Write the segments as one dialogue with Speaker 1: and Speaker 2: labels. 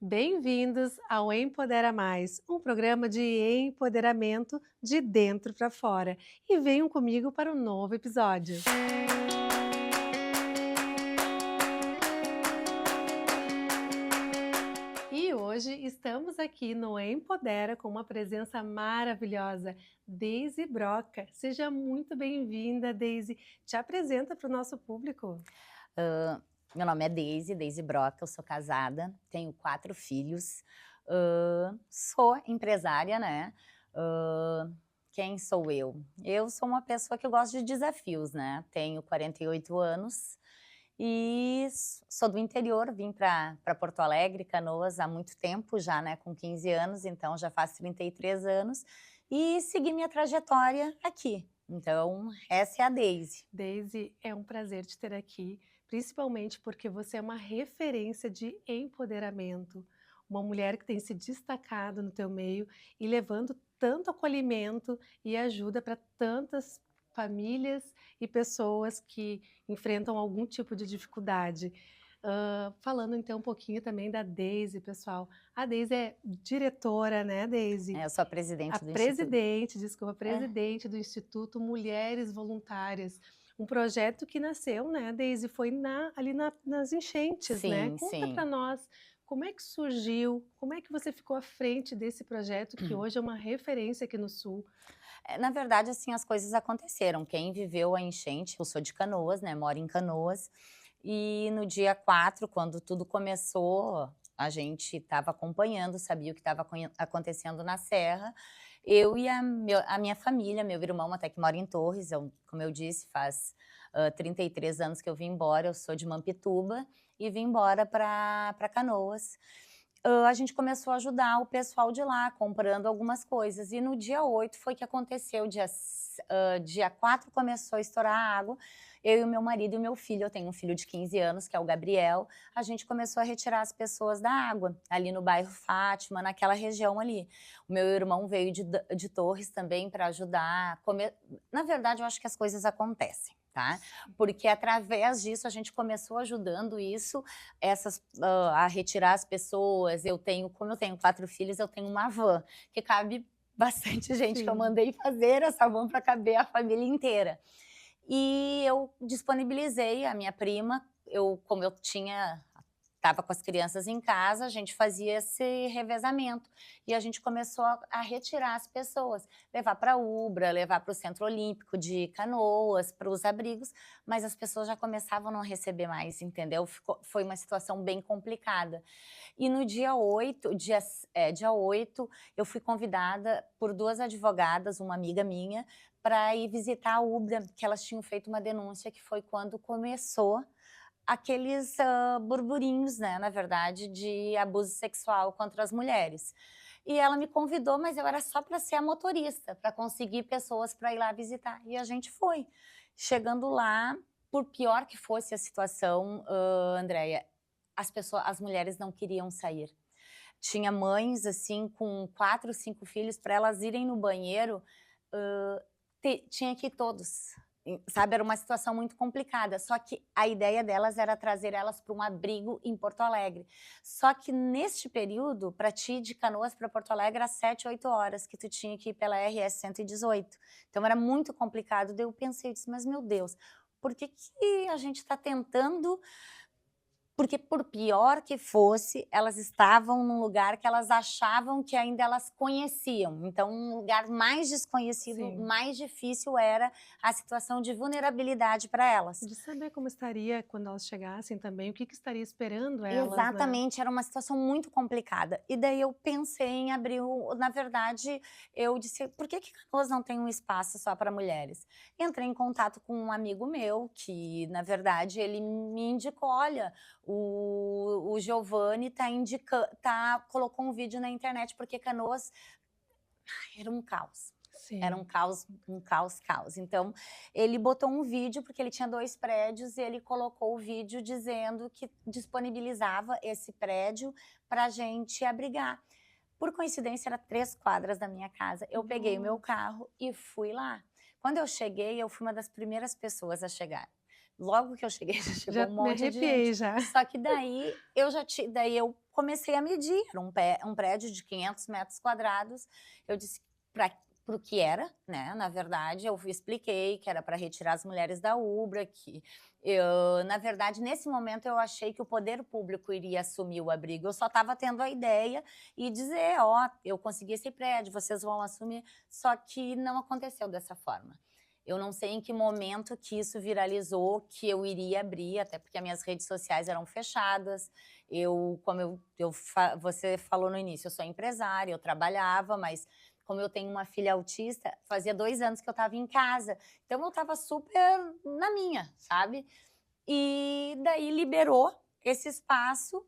Speaker 1: Bem-vindos ao Empodera Mais, um programa de empoderamento de dentro para fora. E venham comigo para um novo episódio. E hoje estamos aqui no Empodera com uma presença maravilhosa, Deise Broca. Seja muito bem-vinda, Deise. Te apresenta para o nosso público.
Speaker 2: Meu nome é Deise Broca, eu sou casada, tenho 4 filhos, sou empresária, né. Quem sou eu? Eu sou uma pessoa que eu gosto de desafios, né, tenho 48 anos e sou do interior, vim para Porto Alegre, Canoas, há muito tempo já, né, com 15 anos, então já faz 33 anos, e segui minha trajetória aqui. Então essa é a Deise.
Speaker 1: Deise, é um prazer te ter aqui, principalmente porque você é uma referência de empoderamento, uma mulher que tem se destacado no teu meio e levando tanto acolhimento e ajuda para tantas famílias e pessoas que enfrentam algum tipo de dificuldade. Falando então um pouquinho também da Deise, pessoal. A Deise é diretora, né, Deise?
Speaker 2: Eu sou a
Speaker 1: A
Speaker 2: presidente do instituto.
Speaker 1: presidente, desculpa,
Speaker 2: É.
Speaker 1: presidente do Instituto Mulheres Voluntárias, um projeto que nasceu, né, Deise, foi nas enchentes, né.
Speaker 2: Sim,
Speaker 1: Conta para
Speaker 2: sim.
Speaker 1: nós, como é que surgiu, como é que você ficou à frente desse projeto que hoje é uma referência aqui no sul?
Speaker 2: Na verdade, assim, as coisas aconteceram. Quem viveu a enchente, eu sou de Canoas, né, moro em Canoas, e no dia 4, quando tudo começou, a gente estava acompanhando, sabia o que estava acontecendo na serra. Eu e a minha família, meu irmão até que mora em Torres, como eu disse, faz 33 anos que eu vim embora, eu sou de Mampituba, e vim embora para Canoas. A gente começou a ajudar o pessoal de lá, comprando algumas coisas. E no dia 8 foi que aconteceu, dia 4 começou a estourar a água, eu e o meu marido e o meu filho, eu tenho um filho de 15 anos, que é o Gabriel, a gente começou a retirar as pessoas da água, ali no bairro Fátima, naquela região ali. O meu irmão veio de Torres também para ajudar. Na verdade, eu acho que as coisas acontecem, tá? Porque através disso a gente começou ajudando isso, a retirar as pessoas. Como eu tenho 4 filhos, eu tenho uma van que cabe bastante gente, que eu
Speaker 1: Sim.
Speaker 2: mandei fazer essa van para caber a família inteira. E eu disponibilizei a minha prima, como eu estava com as crianças em casa, a gente fazia esse revezamento. E a gente começou a retirar as pessoas, levar para Ubra, levar para o Centro Olímpico de Canoas, para os abrigos, mas as pessoas já começavam a não receber mais, entendeu? Foi uma situação bem complicada. E no dia 8, eu fui convidada por 2 advogadas, uma amiga minha, para ir visitar a Ubra, que elas tinham feito uma denúncia, que foi quando começou aqueles burburinhos, né, na verdade, de abuso sexual contra as mulheres. E ela me convidou, mas eu era só para ser a motorista, para conseguir pessoas para ir lá visitar. E a gente foi. Chegando lá, por pior que fosse a situação, Andréia, as mulheres não queriam sair. Tinha mães, assim, com 4, 5 filhos, para elas irem no banheiro, tinha que ir todos, sabe, era uma situação muito complicada, só que a ideia delas era trazer elas para um abrigo em Porto Alegre. Só que neste período, para ti ir de Canoas para Porto Alegre, era 7, 8 horas que tu tinha que ir pela RS 118. Então era muito complicado, daí eu pensei, eu disse: "Mas meu Deus, por que que a gente está tentando", porque por pior que fosse, elas estavam num lugar que elas achavam que ainda elas conheciam. Então, um lugar mais desconhecido,
Speaker 1: Sim.
Speaker 2: mais difícil era a situação de vulnerabilidade para elas.
Speaker 1: De saber como estaria quando elas chegassem também, o que estaria esperando elas, né?
Speaker 2: Exatamente, era uma situação muito complicada. E daí eu pensei em abrir na verdade, eu disse: "Por que que Canoas não tem um espaço só para mulheres?". Entrei em contato com um amigo meu que, na verdade, ele me indicou: "Olha, o Giovanni colocou um vídeo na internet", porque Canoas era um caos. Era
Speaker 1: Sim.
Speaker 2: um caos, caos. Então, ele botou um vídeo, porque ele tinha 2 prédios, e ele colocou o vídeo dizendo que disponibilizava esse prédio pra gente abrigar. Por coincidência, era 3 quadras da minha casa. Eu peguei o meu
Speaker 1: Nossa.
Speaker 2: carro e fui lá. Quando eu cheguei, eu fui uma das primeiras pessoas a chegar. Logo que eu cheguei, já chegou
Speaker 1: Já
Speaker 2: um
Speaker 1: me
Speaker 2: monte de
Speaker 1: arrepiei
Speaker 2: gente.
Speaker 1: já.
Speaker 2: Só que daí daí eu comecei a medir, era um prédio de 500 metros quadrados, eu disse para o que era, né, na verdade, eu expliquei que era para retirar as mulheres da Ubra, que na verdade, nesse momento eu achei que o poder público iria assumir o abrigo, eu só estava tendo a ideia e dizer: "Ó, eu consegui esse prédio, vocês vão assumir", só que não aconteceu dessa forma. Eu não sei em que momento que isso viralizou, que eu iria abrir, até porque as minhas redes sociais eram fechadas. Como você falou no início, eu sou empresária, eu trabalhava, mas como eu tenho uma filha autista, fazia 2 anos que eu estava em casa, então eu estava super na minha, sabe. E daí liberou esse espaço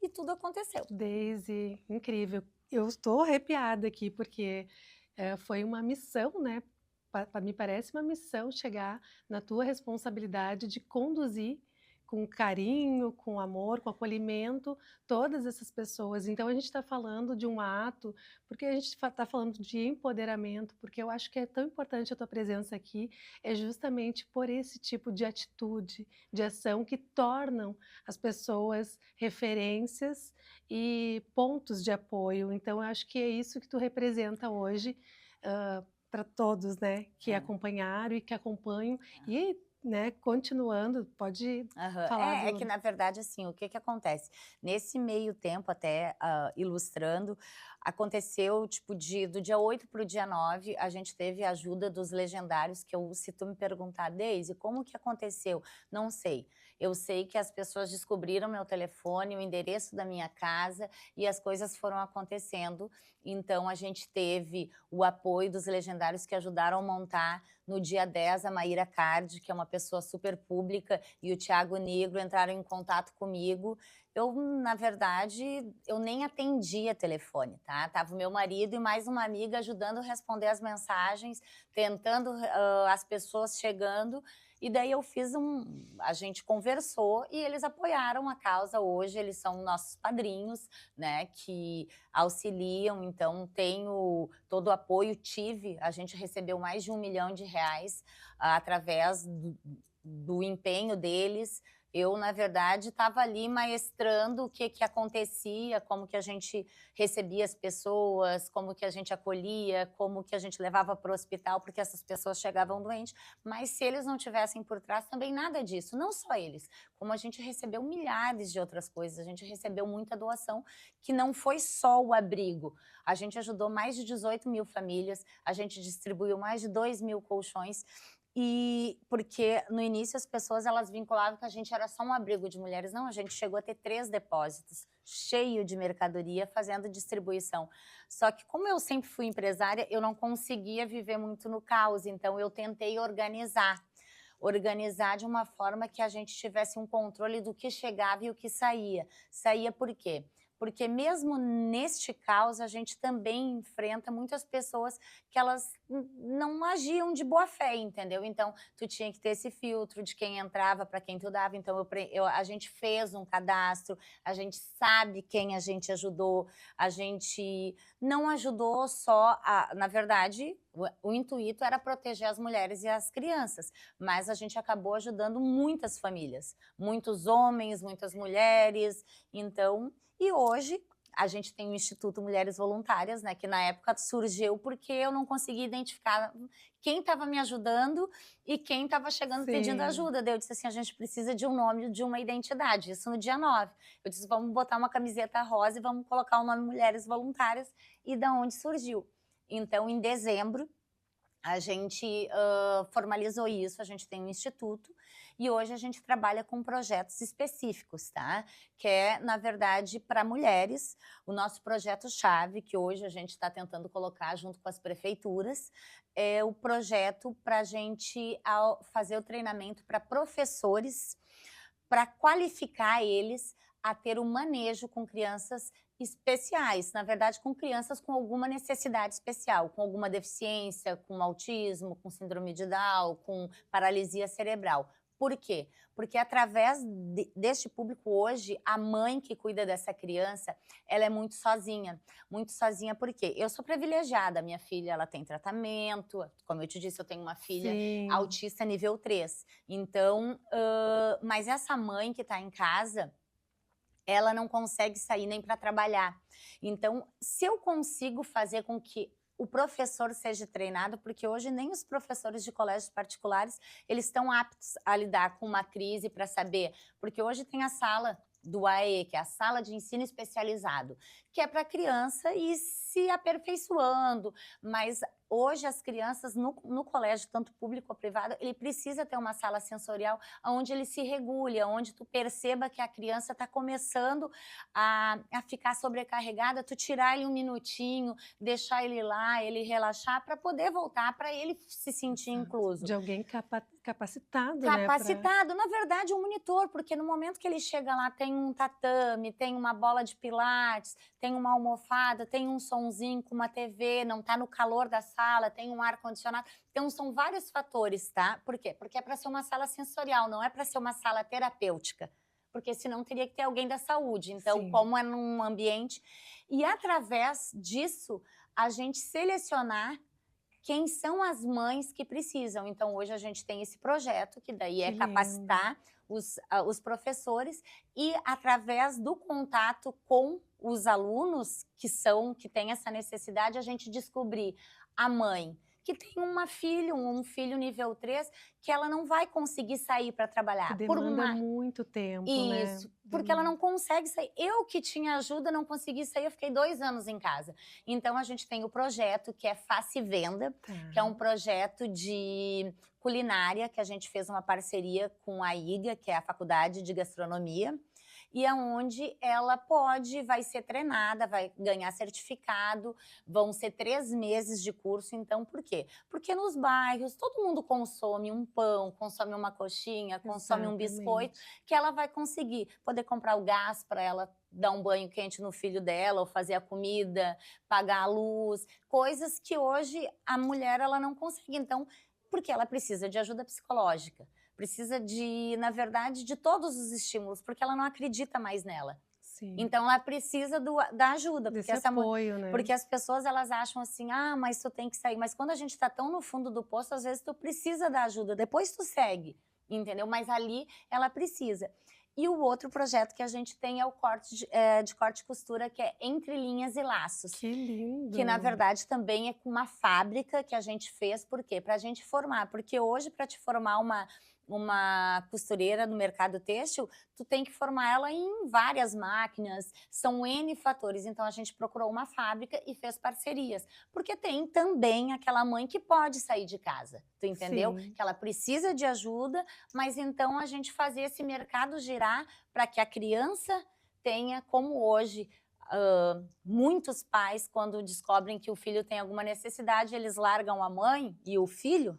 Speaker 2: e tudo aconteceu.
Speaker 1: Daisy, incrível. Eu estou arrepiada aqui, porque, foi uma missão, né, me parece uma missão chegar na tua responsabilidade de conduzir com carinho, com amor, com acolhimento, todas essas pessoas. Então a gente está falando de um ato, porque a gente está falando de empoderamento, porque eu acho que é tão importante a tua presença aqui, é justamente por esse tipo de atitude, de ação que tornam as pessoas referências e pontos de apoio. Então eu acho que é isso que tu representa hoje, para todos, né, que
Speaker 2: É,
Speaker 1: acompanharam e que acompanham e, né, continuando, pode
Speaker 2: aham.
Speaker 1: falar
Speaker 2: É que
Speaker 1: do
Speaker 2: na verdade, assim, o que que acontece? Nesse meio tempo até, ilustrando, aconteceu tipo do dia 8 para o dia 9, a gente teve a ajuda dos legendários que se tu me perguntar: "Deise, como que aconteceu?", não sei. Eu sei que as pessoas descobriram meu telefone, o endereço da minha casa e as coisas foram acontecendo. Então a gente teve o apoio dos legendários que ajudaram a montar no dia 10 a Maíra Card, que é uma pessoa super pública, e o Thiago Negro entraram em contato comigo. Na verdade, eu nem atendia telefone, tá? Tava o meu marido e mais uma amiga ajudando a responder as mensagens, tentando, as pessoas chegando, e daí a gente conversou e eles apoiaram a causa hoje, eles são nossos padrinhos, né, que auxiliam, então tenho todo o apoio, a gente recebeu mais de R$ 1 milhão através do empenho deles. Eu, na verdade, estava ali maestrando o que que acontecia, como que a gente recebia as pessoas, como que a gente acolhia, como que a gente levava para o hospital, porque essas pessoas chegavam doentes. Mas se eles não tivessem por trás, também nada disso. Não só eles, como a gente recebeu milhares de outras coisas. A gente recebeu muita doação, que não foi só o abrigo. A gente ajudou mais de 18 mil famílias, a gente distribuiu mais de 2 mil colchões. E porque no início as pessoas elas vinculavam que a gente era só um abrigo de mulheres. Não, a gente chegou a ter 3 depósitos, cheio de mercadoria, fazendo distribuição. Só que como eu sempre fui empresária, eu não conseguia viver muito no caos, então eu tentei organizar de uma forma que a gente tivesse um controle do que chegava e o que saía. Saía por quê? Porque mesmo neste caos, a gente também enfrenta muitas pessoas que elas não agiam de boa fé, entendeu? Então, tu tinha que ter esse filtro de quem entrava, para quem tu dava. Então, a gente fez um cadastro, a gente sabe quem a gente ajudou, a gente não ajudou só, na verdade, o intuito era proteger as mulheres e as crianças, mas a gente acabou ajudando muitas famílias, muitos homens, muitas mulheres, então e hoje a gente tem o Instituto Mulheres Voluntárias, né, que na época surgiu porque eu não conseguia identificar quem estava me ajudando e quem estava chegando pedindo
Speaker 1: sim.
Speaker 2: ajuda. Daí eu disse assim: a gente precisa de um nome, de uma identidade. Isso no dia 9. Eu disse: vamos botar uma camiseta rosa e vamos colocar o nome Mulheres Voluntárias, e da onde surgiu. Então, em dezembro, a gente formalizou isso, a gente tem um instituto e hoje a gente trabalha com projetos específicos, tá? Que é, na verdade, para mulheres. O nosso projeto-chave, que hoje a gente está tentando colocar junto com as prefeituras, é o projeto para a gente fazer o treinamento para professores, para qualificar eles a ter um manejo com crianças especiais, na verdade, com crianças com alguma necessidade especial, com alguma deficiência, com autismo, com síndrome de Down, com paralisia cerebral. Por quê? Porque através deste público hoje, a mãe que cuida dessa criança, ela é muito sozinha. Muito sozinha por quê? Eu sou privilegiada, minha filha ela tem tratamento, como eu te disse, eu tenho uma filha
Speaker 1: Sim,
Speaker 2: autista nível 3. Então, mas essa mãe que está em casa, ela não consegue sair nem para trabalhar. Então, se eu consigo fazer com que o professor seja treinado, porque hoje nem os professores de colégios particulares, eles estão aptos a lidar com uma crise para saber, porque hoje tem a sala do AE, que é a sala de ensino especializado, que é para a criança ir se aperfeiçoando, mas hoje as crianças no colégio, tanto público ou privado, ele precisa ter uma sala sensorial onde ele se regule, onde tu perceba que a criança está começando a ficar sobrecarregada, tu tirar ele um minutinho, deixar ele lá, ele relaxar, para poder voltar, para ele se sentir
Speaker 1: exato.
Speaker 2: incluso.
Speaker 1: De alguém capacitado, né, pra
Speaker 2: Capacitado, na verdade, um monitor, porque no momento que ele chega lá, tem um tatame, tem uma bola de pilates, tem uma almofada, tem um sonzinho com uma TV, não está no calor da sala, tem um ar-condicionado. Então, são vários fatores, tá? Por quê? Porque é para ser uma sala sensorial, não é para ser uma sala terapêutica. Porque senão teria que ter alguém da saúde. Então,
Speaker 1: sim,
Speaker 2: como é num ambiente. E através disso, a gente selecionar quem são as mães que precisam. Então, hoje a gente tem esse projeto, que daí
Speaker 1: que
Speaker 2: é
Speaker 1: lindo.
Speaker 2: capacitar os professores e, através do contato com os alunos que têm essa necessidade, a gente descobrir a mãe que tem um filho nível 3, que ela não vai conseguir sair para
Speaker 1: Que
Speaker 2: trabalhar, por
Speaker 1: demanda
Speaker 2: uma
Speaker 1: muito tempo, né,
Speaker 2: isso, porque ela
Speaker 1: demanda.
Speaker 2: não consegue sair. Eu que tinha ajuda, não consegui sair, eu fiquei 2 anos em casa. Então a gente tem o projeto que é Faça e Venda,
Speaker 1: Tá,
Speaker 2: que é um projeto de culinária, que a gente fez uma parceria com a IGA, que é a Faculdade de Gastronomia, e aonde ela vai ser treinada, vai ganhar certificado, vão ser 3 meses de curso. Então, por quê? Porque nos bairros todo mundo consome um pão, consome uma coxinha, consome um biscoito,
Speaker 1: exatamente.
Speaker 2: que ela vai conseguir poder comprar o gás para ela dar um banho quente no filho dela, ou fazer a comida, pagar a luz, coisas que hoje a mulher ela não consegue. Então, porque ela precisa de ajuda psicológica, precisa de, na verdade, de todos os estímulos, porque ela não acredita mais nela.
Speaker 1: Sim,
Speaker 2: Então ela precisa da ajuda,
Speaker 1: desse apoio, né.
Speaker 2: porque as pessoas elas acham assim, ah, mas tu tem que sair. Mas quando a gente está tão no fundo do poço, às vezes tu precisa da ajuda, depois tu segue, entendeu? Mas ali ela precisa. E o outro projeto que a gente tem é o de corte e costura, que é Entre Linhas e Laços,
Speaker 1: Que
Speaker 2: que na
Speaker 1: lindo.
Speaker 2: verdade também é com uma fábrica que a gente fez, por quê? Para a gente formar, porque hoje para te formar uma costureira no mercado têxtil, tu tem que formar ela em várias máquinas, são N fatores. Então a gente procurou uma fábrica e fez parcerias, porque tem também aquela mãe que pode sair de casa, tu entendeu?
Speaker 1: Sim,
Speaker 2: Que ela precisa de ajuda, mas então a gente fazer esse mercado girar para que a criança tenha, como hoje, muitos pais, quando descobrem que o filho tem alguma necessidade, eles largam a mãe e o filho.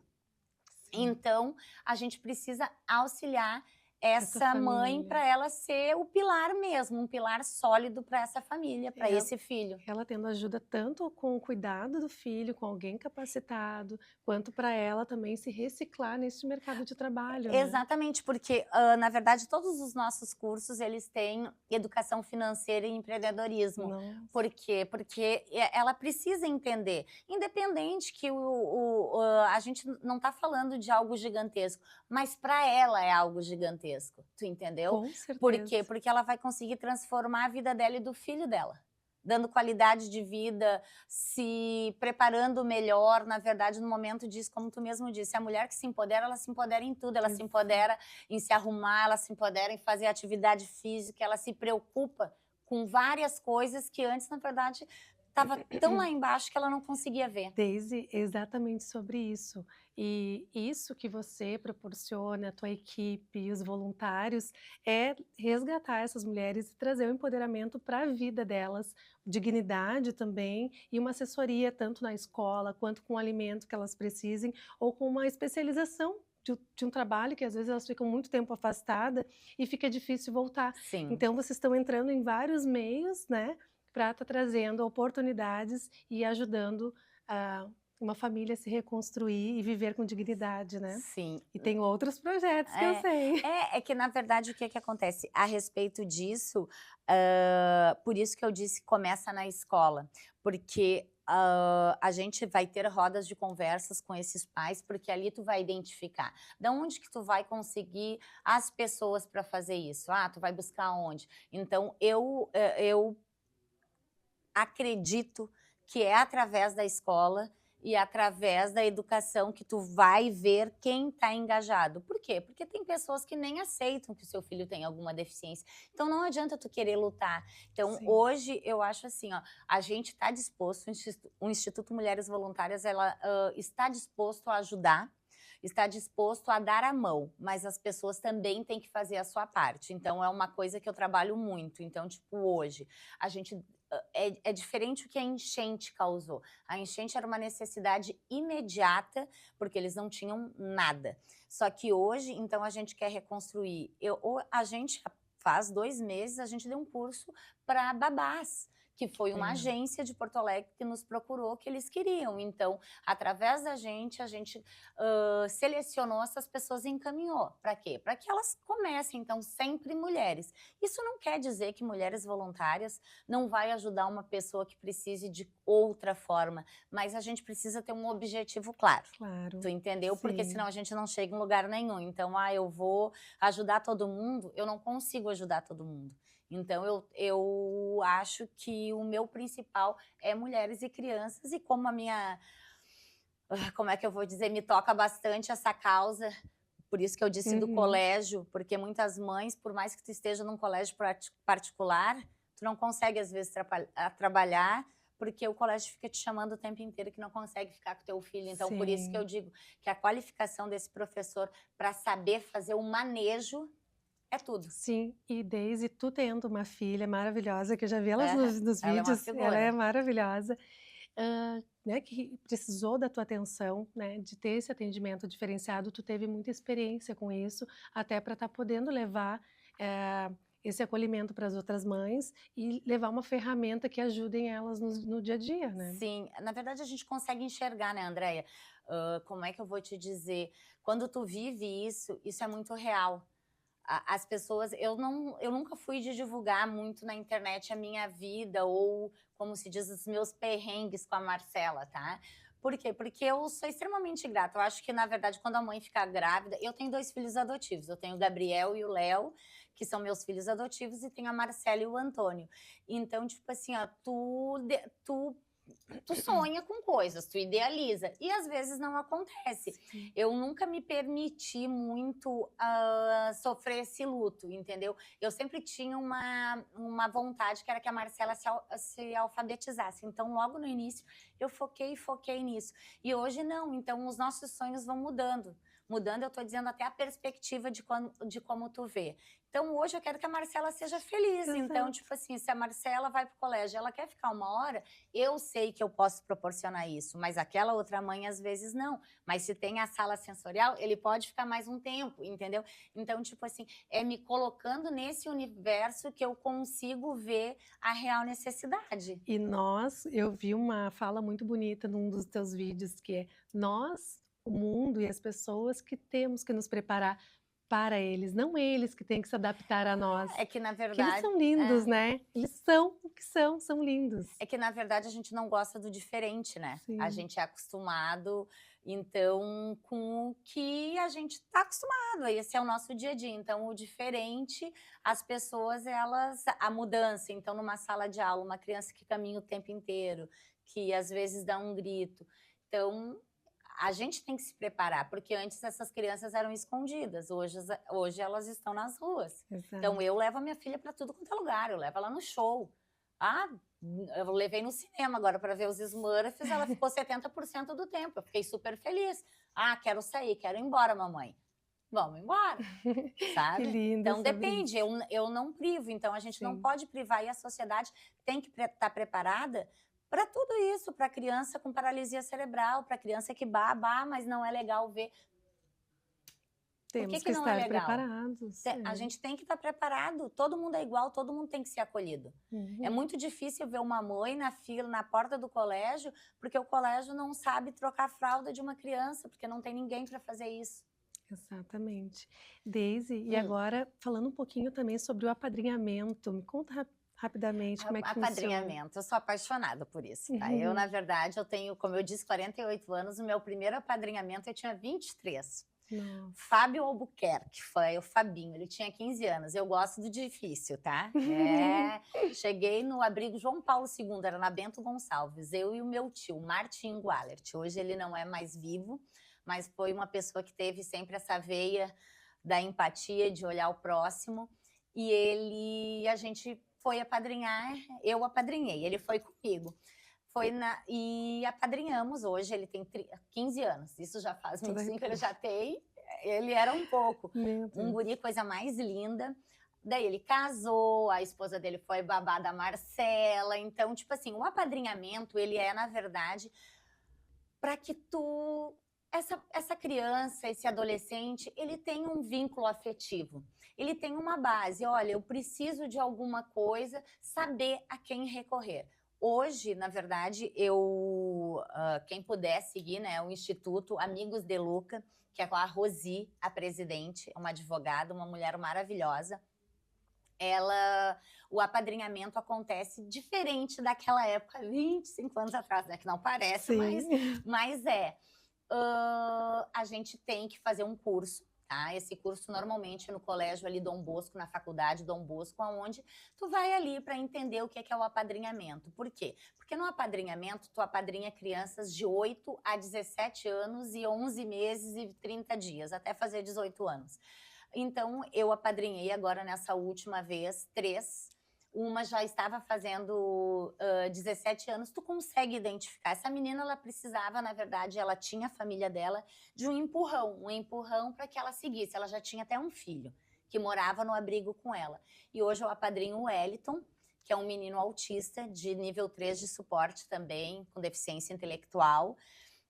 Speaker 1: sim.
Speaker 2: Então, a gente precisa auxiliar
Speaker 1: Essa
Speaker 2: essa mãe
Speaker 1: família.
Speaker 2: para ela ser o pilar mesmo, um pilar sólido para essa família, para
Speaker 1: Ela
Speaker 2: esse filho.
Speaker 1: ela tendo ajuda tanto com o cuidado do filho, com alguém capacitado, quanto para ela também se reciclar nesse mercado de trabalho, né.
Speaker 2: Exatamente, porque, na verdade, todos os nossos cursos, eles têm educação financeira e empreendedorismo. Por
Speaker 1: Nossa,
Speaker 2: quê? Porque ela precisa entender, independente que a gente não está falando de algo gigantesco, mas para ela é algo gigantesco, tu entendeu?
Speaker 1: com
Speaker 2: Por quê?
Speaker 1: certeza.
Speaker 2: Porque ela vai conseguir transformar a vida dela e do filho dela, dando qualidade de vida, se preparando melhor, na verdade, no momento disso, como tu mesmo disse, a mulher que se empodera, ela se empodera em tudo, ela se
Speaker 1: Exato.
Speaker 2: empodera em se arrumar, ela se empodera em fazer atividade física, ela se preocupa com várias coisas que antes, na verdade, estava tão lá embaixo que ela não conseguia ver.
Speaker 1: Daisy, exatamente sobre isso. E isso que você proporciona, a tua equipe e os voluntários, é resgatar essas mulheres e trazer o empoderamento para a vida delas, dignidade também e uma assessoria tanto na escola quanto com o alimento que elas precisem ou com uma especialização de um trabalho que às vezes elas ficam muito tempo afastada e fica difícil voltar.
Speaker 2: Sim.
Speaker 1: Então vocês estão entrando em vários meios, né, para estar trazendo oportunidades e ajudando, ah, uma família se reconstruir e viver com dignidade, né.
Speaker 2: Sim.
Speaker 1: E tem outros projetos que eu sei.
Speaker 2: É que na verdade o que que acontece? A respeito disso, por isso que eu disse que começa na escola, porque, a gente vai ter rodas de conversas com esses pais, porque ali tu vai identificar, da onde que tu vai conseguir as pessoas para fazer isso? Ah, tu vai buscar onde? Então eu acredito que é através da escola e através da educação que tu vai ver quem está engajado. Por quê? Porque tem pessoas que nem aceitam que o seu filho tenha alguma deficiência. Então não adianta tu querer lutar. Então
Speaker 1: Sim.
Speaker 2: hoje eu acho assim, ó, a gente está disposto, o Instituto Mulheres Voluntárias, ela está disposto a ajudar, está disposto a dar a mão, mas as pessoas também têm que fazer a sua parte. Então é uma coisa que eu trabalho muito. Então, tipo, hoje, a gente é diferente o que a enchente causou. A enchente era uma necessidade imediata, porque eles não tinham nada. Só que hoje, então, a gente quer reconstruir. A gente, faz 2 meses, a gente deu um curso para babás, que foi uma
Speaker 1: Legal.
Speaker 2: agência de Porto Alegre que nos procurou, que eles queriam. Então, através da gente, a gente selecionou essas pessoas e encaminhou. Para quê? Para que elas comecem, então, sempre mulheres. Isso não quer dizer que mulheres voluntárias não vai ajudar uma pessoa que precise de outra forma, mas a gente precisa ter um objetivo claro.
Speaker 1: Claro.
Speaker 2: Tu entendeu? Porque
Speaker 1: Sim.
Speaker 2: senão a gente não chega em lugar nenhum. Então, eu vou ajudar todo mundo, eu não consigo ajudar todo mundo. Então, eu acho que o meu principal é mulheres e crianças, e como a minha, como é que eu vou dizer, me toca bastante essa causa, por isso que eu disse do
Speaker 1: Uhum.
Speaker 2: colégio, porque muitas mães, por mais que tu esteja num colégio particular, tu não consegue às vezes trabalhar, porque o colégio fica te chamando o tempo inteiro que não consegue ficar com teu filho. Então, por isso que eu
Speaker 1: Sim.
Speaker 2: digo que a qualificação desse professor para saber fazer o manejo é tudo.
Speaker 1: Sim, e Daisy, tu tendo uma filha maravilhosa, que eu já vi elas
Speaker 2: Aham,
Speaker 1: nos
Speaker 2: ela é uma
Speaker 1: vídeos, ela é
Speaker 2: figura.
Speaker 1: maravilhosa, né, que precisou da tua atenção, né, de ter esse atendimento diferenciado, tu teve muita experiência com isso, até para estar podendo levar, esse acolhimento para as outras mães e levar uma ferramenta que ajudem elas no dia a dia, né.
Speaker 2: Sim, na verdade a gente consegue enxergar, né, Andréia? Como é que eu vou te dizer? Quando tu vive isso, isso é muito real. As pessoas, eu nunca fui de divulgar muito na internet a minha vida ou, como se diz, os meus perrengues com a Marcela, tá? Por quê? Porque eu sou extremamente grata. Eu acho que, na verdade, quando a mãe fica grávida, eu tenho 2 filhos adotivos. Eu tenho o Gabriel e o Léo, que são meus filhos adotivos, e tenho a Marcela e o Antônio. Então, tipo assim, ó, tu sonha com coisas, tu idealiza, e às vezes não acontece.
Speaker 1: Sim.
Speaker 2: Eu nunca me permiti muito sofrer esse luto, entendeu? Eu sempre tinha uma vontade, que era que a Marcela se alfabetizasse. Então, logo no início, eu foquei nisso. E hoje não, então os nossos sonhos vão mudando. Mudando, eu tô dizendo até a perspectiva de como tu vê. Então, hoje eu quero que a Marcela seja feliz. Então,
Speaker 1: Exato.
Speaker 2: tipo assim, se a Marcela vai pro colégio, ela quer ficar 1 hora, eu sei que eu posso proporcionar isso, mas aquela outra mãe às vezes não. Mas se tem a sala sensorial, ele pode ficar mais um tempo, entendeu? Então, tipo assim, é me colocando nesse universo que eu consigo ver a real necessidade.
Speaker 1: E eu vi uma fala muito bonita num dos teus vídeos, que é: "Nós, o mundo e as pessoas que temos que nos preparar para eles, não eles que têm que se adaptar a nós".
Speaker 2: É que na
Speaker 1: Porque eles
Speaker 2: verdade,
Speaker 1: são lindos, né, eles são o que são lindos.
Speaker 2: é que na verdade a gente não gosta do diferente, né? A
Speaker 1: Sim,
Speaker 2: gente é acostumado, então, com o que a gente está acostumado, esse é o nosso dia a dia. Então, o diferente, as pessoas, a mudança. Então, numa sala de aula, uma criança que caminha o tempo inteiro, que às vezes dá um grito. Então, a gente tem que se preparar, porque antes essas crianças eram escondidas, hoje elas estão nas ruas. Então,
Speaker 1: exato.
Speaker 2: eu levo a minha filha para tudo quanto é lugar, eu levo ela no show. Ah, eu levei no cinema agora para ver os Smurfs, ela ficou 70% do tempo, eu fiquei super feliz. Ah, quero sair, quero ir embora, mamãe. Vamos embora,
Speaker 1: Que
Speaker 2: sabe?
Speaker 1: lindo
Speaker 2: Então
Speaker 1: saber
Speaker 2: depende,
Speaker 1: isso.
Speaker 2: eu não privo, então a gente não
Speaker 1: Sim.
Speaker 2: pode privar, e a sociedade tem que estar preparada para tudo isso, para criança com paralisia cerebral, para criança que baba, mas não é legal ver. Por que
Speaker 1: Temos
Speaker 2: que
Speaker 1: que
Speaker 2: não é
Speaker 1: estar
Speaker 2: legal?
Speaker 1: preparados.
Speaker 2: A gente tem que estar preparado, todo mundo é igual, todo mundo tem que ser acolhido. É
Speaker 1: Uhum,
Speaker 2: muito difícil ver uma mãe na fila, na porta do colégio, porque o colégio não sabe trocar a fralda de uma criança, porque não tem ninguém para fazer isso.
Speaker 1: exatamente. Daisy, e
Speaker 2: Hum.
Speaker 1: agora falando um pouquinho também sobre o apadrinhamento, me conta rapidamente como é que funciona.
Speaker 2: Apadrinhamento, eu sou apaixonada por isso, tá? Eu,
Speaker 1: Uhum.
Speaker 2: na verdade, eu tenho, como eu disse, 48 anos, o meu primeiro apadrinhamento eu tinha 23.
Speaker 1: Nossa.
Speaker 2: Fábio Albuquerque, foi o Fabinho, ele tinha 15 anos. Eu gosto do difícil, tá? Cheguei no abrigo João Paulo II, era na Bento Gonçalves, eu e o meu tio, Martin Gualert. Hoje ele não é mais vivo, mas foi uma pessoa que teve sempre essa veia da empatia, de olhar o próximo. A gente foi apadrinhar, eu apadrinhei, ele foi comigo. E apadrinhamos hoje, ele tem 15 anos, isso já faz
Speaker 1: Toda
Speaker 2: 25, ele
Speaker 1: arrepiada.
Speaker 2: já tem, ele era um pouco,
Speaker 1: Meu
Speaker 2: um
Speaker 1: Deus.
Speaker 2: guri, coisa mais linda. Daí ele casou, a esposa dele foi babá da Marcela, então, tipo assim, o apadrinhamento, ele é, na verdade, para que essa criança, esse adolescente, ele tem um vínculo afetivo, ele tem uma base, olha, eu preciso de alguma coisa, saber a quem recorrer. Hoje, na verdade, quem puder seguir, né, o Instituto Amigos de Luca, que é com a Rosi, a presidente, uma advogada, uma mulher maravilhosa, o apadrinhamento acontece diferente daquela época, 25 anos atrás, né, que não parece,
Speaker 1: Sim.
Speaker 2: mas a gente tem que fazer um curso, tá? Esse curso normalmente é no colégio ali Dom Bosco, na faculdade Dom Bosco, onde tu vai ali para entender o que é o apadrinhamento. Por quê? Porque no apadrinhamento tu apadrinha crianças de 8 a 17 anos e 11 meses e 30 dias, até fazer 18 anos. Então, eu apadrinhei agora nessa última vez 3. Uma já estava fazendo 17 anos. Tu consegue identificar. Essa menina, ela precisava, na verdade, ela tinha a família dela de um empurrão para que ela seguisse. Ela já tinha até um filho que morava no abrigo com ela. E hoje eu apadrinho o Wellington, que é um menino autista de nível 3 de suporte também, com deficiência intelectual.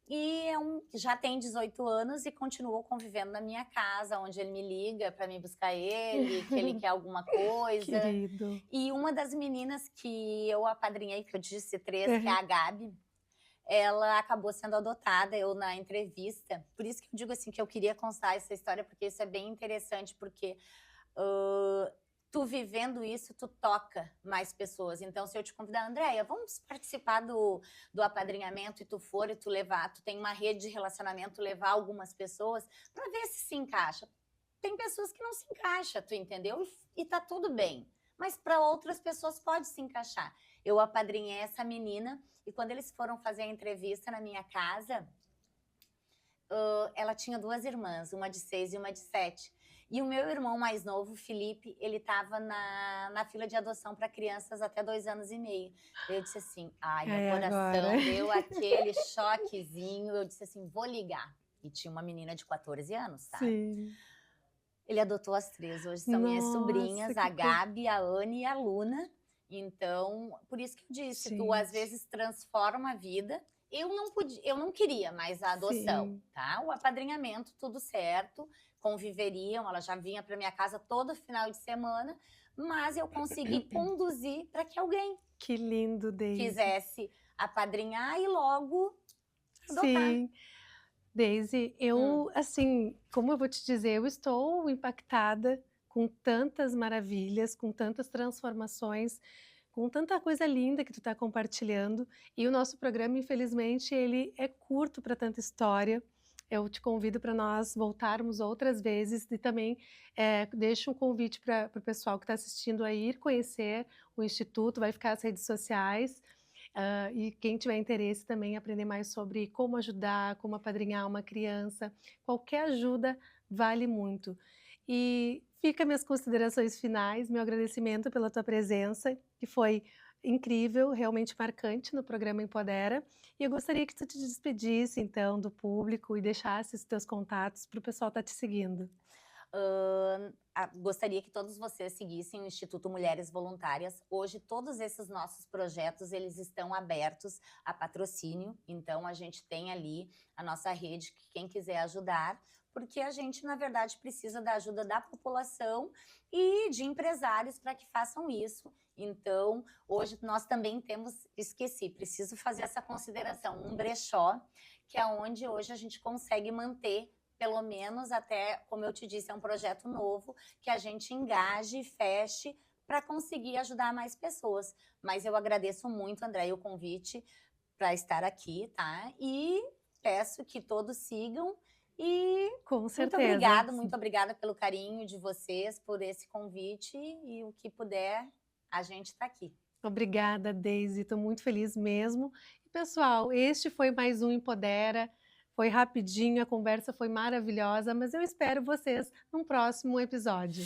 Speaker 2: E já tem 18 anos e continuou convivendo na minha casa, onde ele me liga para me buscar ele, que ele quer alguma coisa.
Speaker 1: Querido.
Speaker 2: E uma das meninas que eu apadrinhei, que eu disse 3, que é
Speaker 1: Uhum.
Speaker 2: a Gabi, ela acabou sendo adotada, eu na entrevista. Por isso que eu digo assim, que eu queria contar essa história, porque isso é bem interessante, porque tu vivendo isso, tu toca mais pessoas. Então, se eu te convidar, Andréia, vamos participar do apadrinhamento e tu for e tu levar, tu tem uma rede de relacionamento, levar algumas pessoas para ver se encaixa. Tem pessoas que não se encaixam, tu entendeu? E tá tudo bem. Mas para outras pessoas pode se encaixar. Eu apadrinhei essa menina e quando eles foram fazer a entrevista na minha casa, ela tinha 2 irmãs, uma de 6 e uma de 7. E o meu irmão mais novo, Felipe, ele estava na fila de adoção para crianças até 2 anos e meio. Eu disse assim, ai, meu
Speaker 1: É agora.
Speaker 2: coração deu aquele choquezinho. Eu disse assim, vou ligar. E tinha uma menina de 14 anos, tá?
Speaker 1: Sim.
Speaker 2: Ele adotou as 3, hoje são minhas
Speaker 1: Nossa,
Speaker 2: sobrinhas, a
Speaker 1: que coisa.
Speaker 2: Gabi, a Anne e a Luna. Então, por isso que eu disse, tu às
Speaker 1: Gente,
Speaker 2: vezes transforma a vida. Eu não queria mais a adoção,
Speaker 1: sim.
Speaker 2: tá? O apadrinhamento, tudo certo, conviveriam, ela já vinha para minha casa todo final de semana, mas eu consegui conduzir para que alguém
Speaker 1: Que lindo, Daisy.
Speaker 2: quisesse apadrinhar e logo adotar.
Speaker 1: Sim. Daisy,
Speaker 2: Hum.
Speaker 1: assim, como eu vou te dizer, eu estou impactada com tantas maravilhas, com tantas transformações, com tanta coisa linda que tu está compartilhando. E o nosso programa, infelizmente, ele é curto para tanta história. Eu te convido para nós voltarmos outras vezes e também deixo um convite para o pessoal que está assistindo a ir conhecer o Instituto, vai ficar as redes sociais. E quem tiver interesse também em aprender mais sobre como ajudar, como apadrinhar uma criança, qualquer ajuda vale muito. E fica minhas considerações finais, meu agradecimento pela tua presença, que foi incrível, realmente marcante no programa Empodera. E eu gostaria que tu te despedisse, então, do público e deixasse os teus contatos para o pessoal estar te seguindo.
Speaker 2: gostaria que todos vocês seguissem o Instituto Mulheres Voluntárias. Hoje, todos esses nossos projetos, eles estão abertos a patrocínio. Então, a gente tem ali a nossa rede, que quem quiser ajudar, porque a gente, na verdade, precisa da ajuda da população e de empresários para que façam isso. Então, hoje nós também temos, preciso fazer essa consideração, um brechó, que é onde hoje a gente consegue manter, pelo menos até, como eu te disse, é um projeto novo, que a gente engaje e feche para conseguir ajudar mais pessoas. Mas eu agradeço muito, André, o convite para estar aqui, tá? E peço que todos sigam. E
Speaker 1: Com certeza.
Speaker 2: muito obrigada pelo carinho de vocês, por esse convite, e o que puder, a gente está aqui.
Speaker 1: Obrigada, Deise, estou muito feliz mesmo. E, pessoal, este foi mais um Empodera. Foi rapidinho, a conversa foi maravilhosa, mas eu espero vocês num próximo episódio.